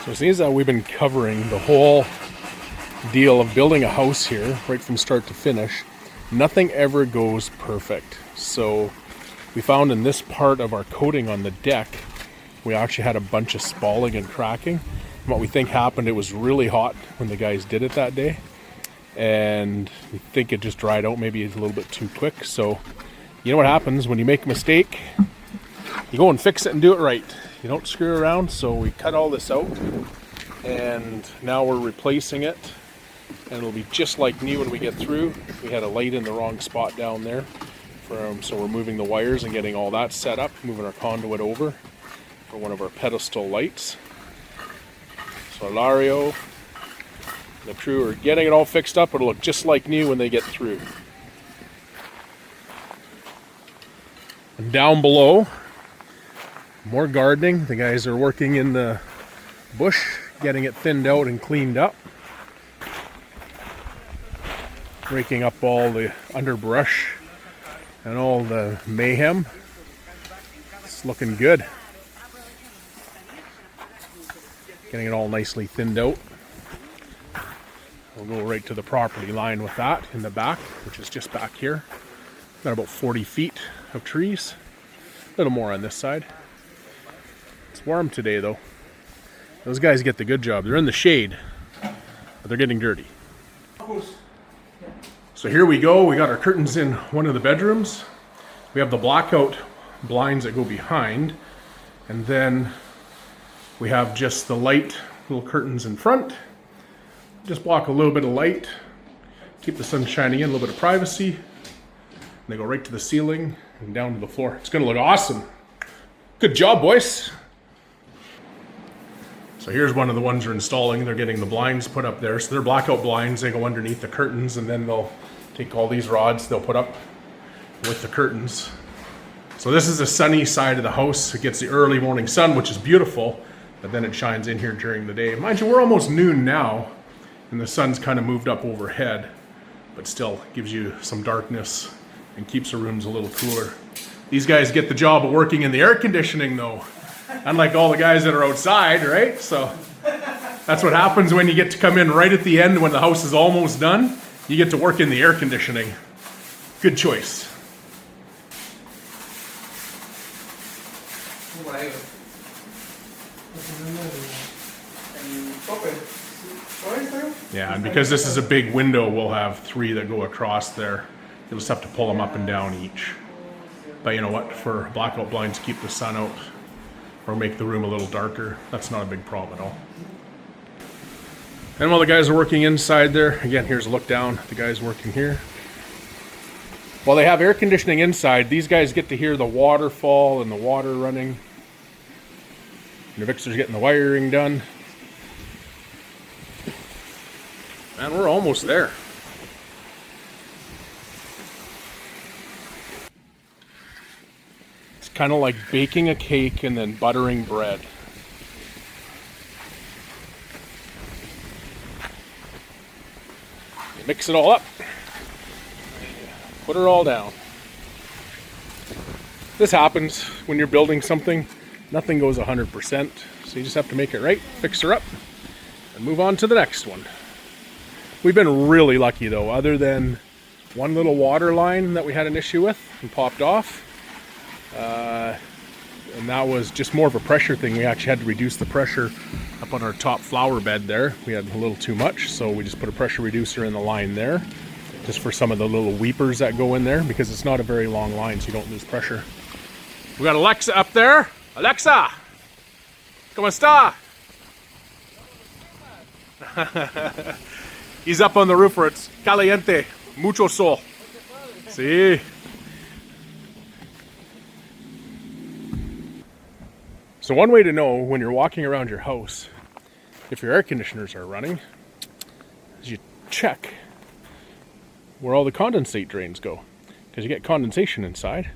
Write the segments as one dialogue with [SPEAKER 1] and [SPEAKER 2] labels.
[SPEAKER 1] So it seems that we've been covering the whole deal of building a house here, right from start to finish. Nothing ever goes perfect. So we found in this part of our coating on the deck, we actually had a bunch of spalling and cracking. And what we think happened, it was really hot when the guys did it that day. And we think it just dried out maybe a little bit too quick. So you know what happens when you make a mistake? You go and fix it and do it right. You don't screw around. So we cut all this out and now we're replacing it. And it'll be just like new when we get through. We had a light in the wrong spot down there. So we're moving the wires and getting all that set up, moving our conduit over for one of our pedestal lights. So Lario, the crew are getting it all fixed up. It'll look just like new when they get through. And down below, more gardening. The guys are working in the bush, getting it thinned out and cleaned up. Breaking up all the underbrush and all the mayhem. It's looking good. Getting it all nicely thinned out. We'll go right to the property line with that in the back, which is just back here. Got about 40 feet of trees. A little more on this side. It's warm today though. Those guys get the good job. They're in the shade, but they're getting dirty. So here we go. We got our curtains in one of the bedrooms. We have the blackout blinds that go behind. And then we have just the light little curtains in front. Just block a little bit of light. Keep the sun shining in, a little bit of privacy. And they go right to the ceiling and down to the floor. It's gonna look awesome. Good job, boys. So here's one of the ones we're installing. They're getting the blinds put up there. So they're blackout blinds. They go underneath the curtains and then they'll take all these rods they'll put up with the curtains. So this is the sunny side of the house. It gets the early morning sun, which is beautiful, but then it shines in here during the day. Mind you, we're almost noon now and the sun's kind of moved up overhead, but still gives you some darkness and keeps the rooms a little cooler. These guys get the job of working in the air conditioning though, unlike all the guys that are outside, right? So that's what happens when you get to come in right at the end when the house is almost done. You get to work in the air conditioning. Good choice. Yeah, and because this is a big window, we'll have 3 that go across there. You'll just have to pull them up and down each. But you know what? For blackout blinds to keep the sun out or make the room a little darker, that's not a big problem at all. And while the guys are working inside there, again, here's a look down. The guys working here. While they have air conditioning inside, these guys get to hear the waterfall and the water running. And the Vixer's getting the wiring done. And we're almost there. It's kind of like baking a cake and then buttering bread. Mix it all up, put it all down. This happens when you're building something. Nothing goes 100%, so you just have to make it right, fix her up, and move on to the next one. We've been really lucky though, other than one little water line that we had an issue with and popped off. And that was just more of a pressure thing. We actually had to reduce the pressure up on our top flower bed there. We had a little too much, so we just put a pressure reducer in the line there, just for some of the little weepers that go in there, because it's not a very long line, so you don't lose pressure. We got Alexa up there. Alexa! ¿Cómo está? He's up on the roof where it's caliente, mucho sol. Sí. So one way to know when you're walking around your house if your air conditioners are running is you check where all the condensate drains go, because you get condensation inside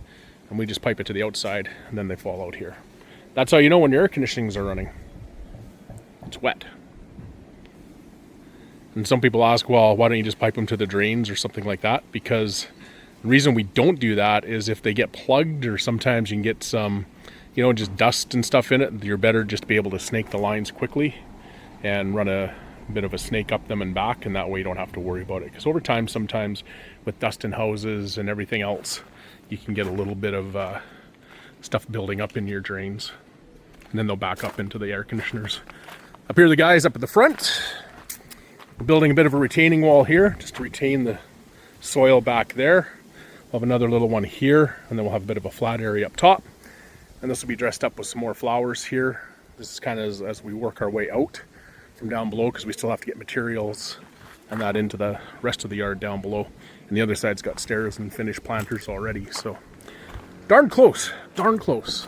[SPEAKER 1] and we just pipe it to the outside and then they fall out here. That's how you know when your air conditionings are running. It's wet. And some people ask, well, why don't you just pipe them to the drains or something like that? Because the reason we don't do that is if they get plugged, or sometimes you can get some, you know, just dust and stuff in it, you're better just to be able to snake the lines quickly and run a bit of a snake up them and back, and that way you don't have to worry about it. Because over time, sometimes with dust in houses and everything else, you can get a little bit of stuff building up in your drains, and then they'll back up into the air conditioners. Up here, the guys up at the front, we're building a bit of a retaining wall here just to retain the soil back there. We'll have another little one here, and then we'll have a bit of a flat area up top, and this will be dressed up with some more flowers here. This is kind of as we work our way out from down below, because we still have to get materials and that into the rest of the yard down below. And the other side's got stairs and finished planters already, so darn close, darn close.